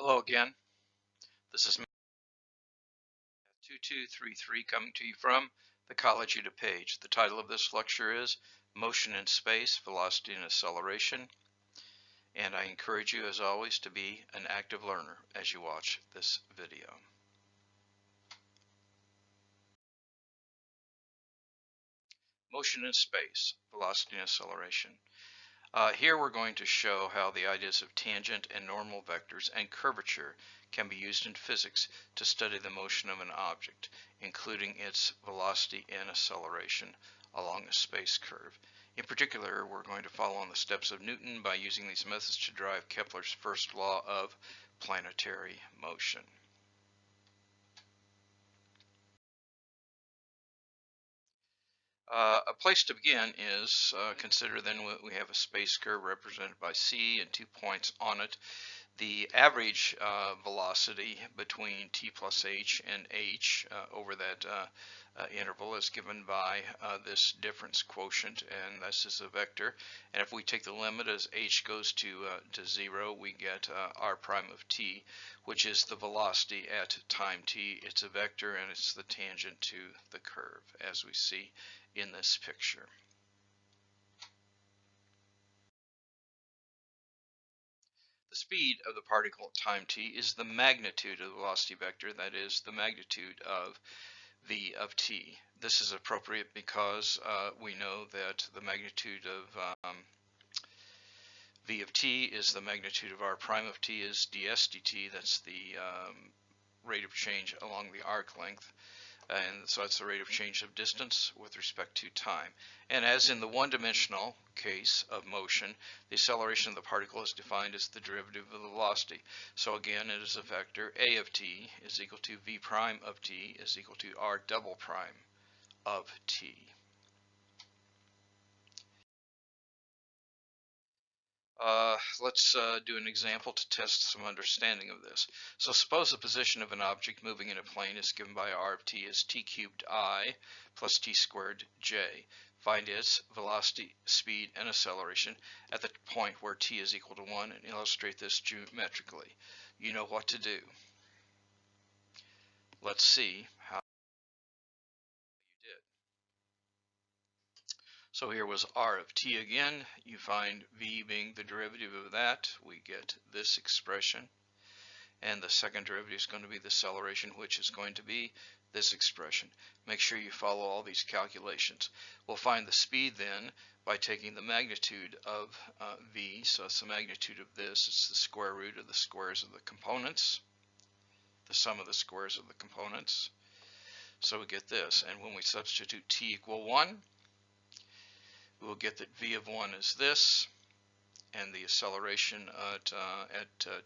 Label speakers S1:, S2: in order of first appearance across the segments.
S1: Hello again. This is 2233 coming to you from the College of DuPage. The title of this lecture is Motion in Space, Velocity and Acceleration. And I encourage you, as always, to be an active learner as you watch this video. Motion in space, velocity and acceleration. Here we're going to show how the ideas of tangent and normal vectors and curvature can be used in physics to study the motion of an object, including its velocity and acceleration along a space curve. In particular, we're going to follow on the steps of Newton by using these methods to derive Kepler's first law of planetary motion. A place to begin is consider then we have a space curve represented by C and 2 points on it. The average velocity between t plus h and h over that interval is given by this difference quotient, and this is a vector. And if we take the limit as h goes to 0, we get r prime of t, which is the velocity at time t. It's a vector and it's the tangent to the curve, as we see in this picture. The speed of the particle at time t is the magnitude of the velocity vector, that is, the magnitude of v of t. This is appropriate because we know that the magnitude of v of t is the magnitude of r prime of t is ds dt. That's the rate of change along the arc length. And so that's the rate of change of distance with respect to time. And as in the one-dimensional case of motion, the acceleration of the particle is defined as the derivative of the velocity. So again, it is a vector. A of t is equal to v prime of t is equal to r double prime of t. Let's do an example to test some understanding of this. So suppose the position of an object moving in a plane is given by r of t as t cubed I plus t squared j. Find its velocity, speed, and acceleration at the point where t is equal to 1 and illustrate this geometrically. You know what to do. Let's see how you did. So here was r of t again. You find v being the derivative of that. We get this expression. And the second derivative is going to be the acceleration, which is going to be this expression. Make sure you follow all these calculations. We'll find the speed then by taking the magnitude of v. So it's the magnitude of this. It's the square root of the squares of the components, the sum of the squares of the components. So we get this. And when we substitute t equal 1, we'll get that v of 1 is this, and the acceleration at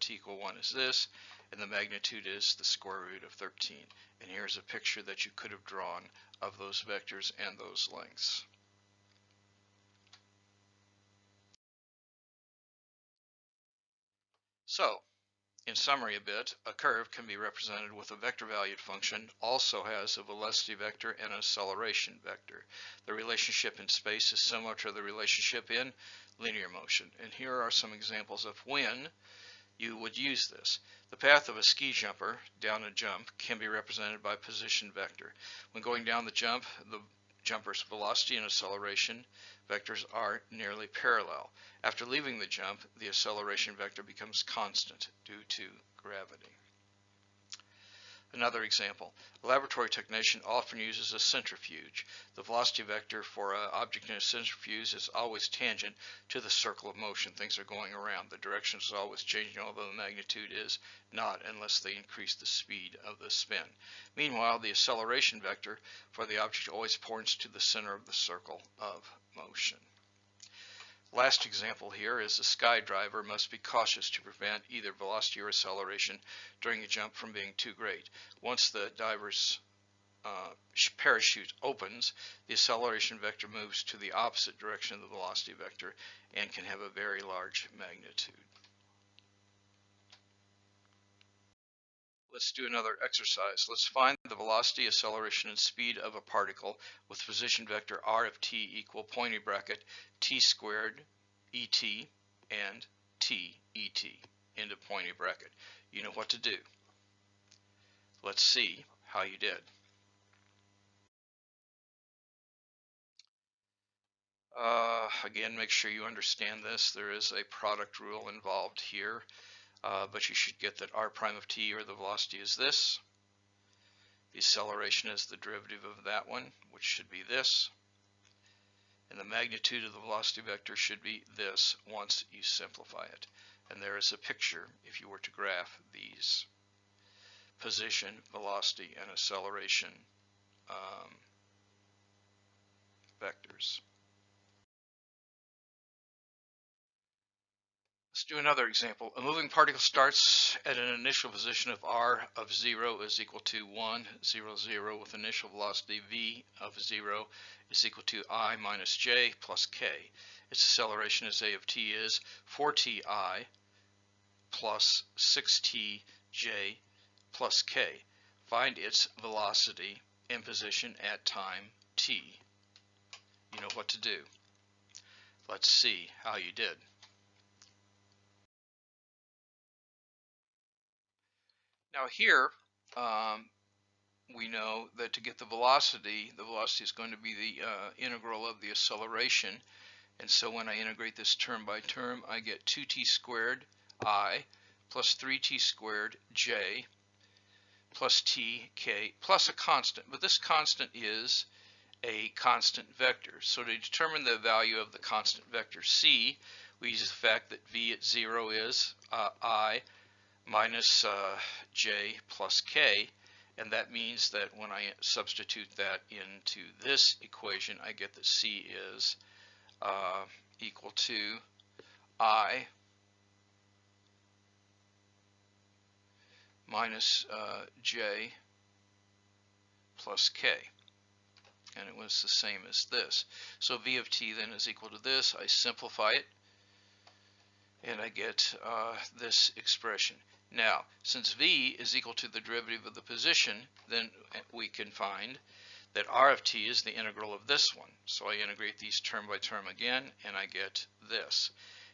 S1: t equal 1 is this, and the magnitude is the square root of 13. And here's a picture that you could have drawn of those vectors and those lengths. So, in summary a bit, a curve can be represented with a vector valued function, also has a velocity vector and an acceleration vector. The relationship in space is similar to the relationship in linear motion. And here are some examples of when you would use this. The path of a ski jumper down a jump can be represented by position vector. When going down the jump, the jumper's velocity and acceleration vectors are nearly parallel. After leaving the jump, the acceleration vector becomes constant due to gravity. Another example, a laboratory technician often uses a centrifuge. The velocity vector for an object in a centrifuge is always tangent to the circle of motion. Things are going around. The direction is always changing, although the magnitude is not, unless they increase the speed of the spin. Meanwhile, the acceleration vector for the object always points to the center of the circle of motion. Last example here is the skydiver must be cautious to prevent either velocity or acceleration during a jump from being too great. Once the diver's parachute opens, the acceleration vector moves to the opposite direction of the velocity vector and can have a very large magnitude. Let's do another exercise. Let's find the velocity, acceleration, and speed of a particle with position vector r of t equal pointy bracket t squared et and t et, end of pointy bracket. You know what to do. Let's see how you did. Again, make sure you understand this. There is a product rule involved here, but you should get that r prime of t, or the velocity, is this. The acceleration is the derivative of that one, which should be this. And the magnitude of the velocity vector should be this once you simplify it. And there is a picture if you were to graph these position, velocity, and acceleration vectors. Let's do another example. A moving particle starts at an initial position of r of 0 is equal to 1, 0, 0, with initial velocity v of 0 is equal to I minus j plus k. Its acceleration as a of t is 4ti plus 6tj plus k. Find its velocity in position at time t. You know what to do. Let's see how you did. Now here, we know that to get the velocity is going to be the integral of the acceleration. And so when I integrate this term by term, I get 2t squared I plus 3t squared j plus t k plus a constant. But this constant is a constant vector. So to determine the value of the constant vector c, we use the fact that v at 0 is I minus j plus k, and that means that when I substitute that into this equation, I get that c is equal to I minus j plus k, and it was the same as this. So v of t then is equal to this. I simplify it, and I get this expression. Now, since v is equal to the derivative of the position, then we can find that r of t is the integral of this one. So I integrate these term by term again, and I get this.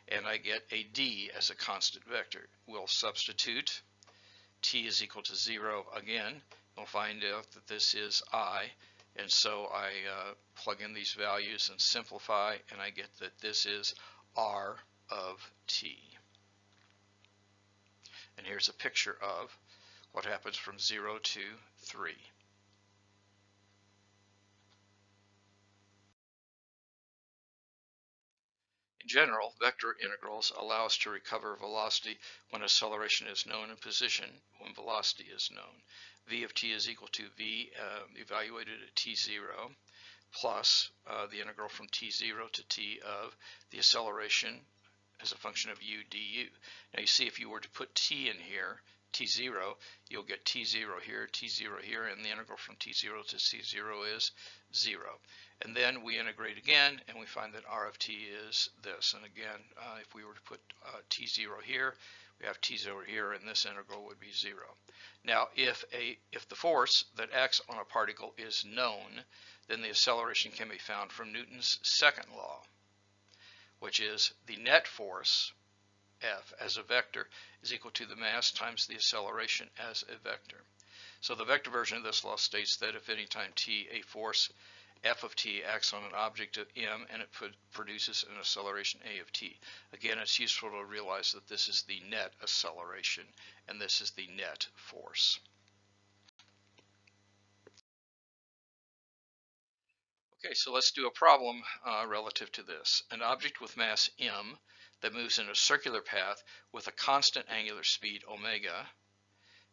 S1: And I get a d as a constant vector. We'll substitute t is equal to 0 again. We'll find out that this is I, and so I plug in these values and simplify, and I get that this is r of t. And here's a picture of what happens from 0 to 3. In general, vector integrals allow us to recover velocity when acceleration is known and position when velocity is known. V of t is equal to v evaluated at t0 plus the integral from t0 to t of the acceleration as a function of u du. Now you see, if you were to put t in here, t0, you'll get t0 here, t0 here, and the integral from t0 to c0 is 0. And then we integrate again, and we find that r of t is this. And again, if we were to put t0 here, we have t0 here, and this integral would be 0. Now, if the force that acts on a particle is known, then the acceleration can be found from Newton's second law, which is the net force, F, as a vector is equal to the mass times the acceleration as a vector. So the vector version of this law states that if any time t, a force F of t acts on an object of m, and it produces an acceleration a of t. Again, it's useful to realize that this is the net acceleration, and this is the net force. Okay, so let's do a problem relative to this. An object with mass m that moves in a circular path with a constant angular speed omega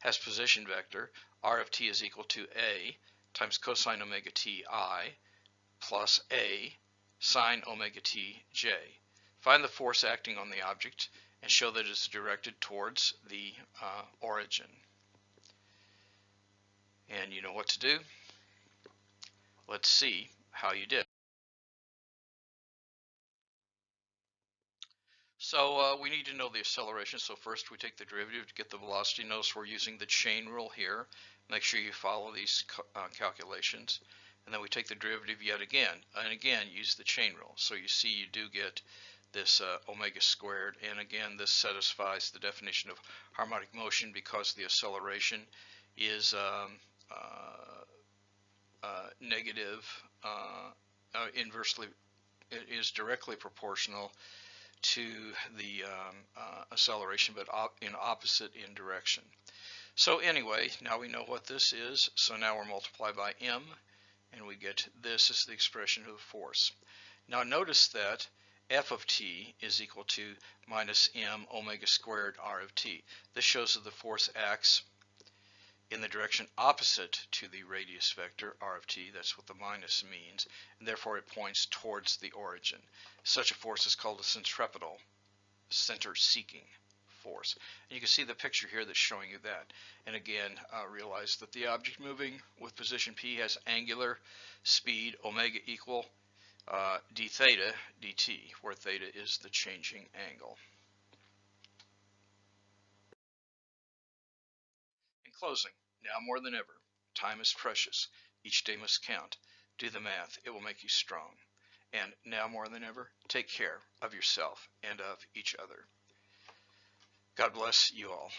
S1: has position vector r of t is equal to a times cosine omega t I plus a sine omega t j. Find the force acting on the object and show that it's directed towards the origin. And you know what to do. Let's see how you did. So we need to know the acceleration. So first we take the derivative to get the velocity. Notice we're using the chain rule here. Make sure you follow these calculations. And then we take the derivative yet again, and again use the chain rule. So you see you do get this omega squared. And again, this satisfies the definition of harmonic motion because the acceleration is negative, inversely, it is directly proportional to the acceleration, but in opposite in direction. So anyway, now we know what this is. So now we're multiplied by m, and we get this as the expression of the force. Now notice that f of t is equal to minus m omega squared r of t. This shows that the force acts in the direction opposite to the radius vector r of t. That's what the minus means, and therefore it points towards the origin. Such a force is called a centripetal, center-seeking force. And you can see the picture here that's showing you that. And again, realize that the object moving with position p has angular speed omega equal d theta dt, where theta is the changing angle. In closing, now more than ever, time is precious. Each day must count. Do the math. It will make you strong. And now more than ever, take care of yourself and of each other. God bless you all.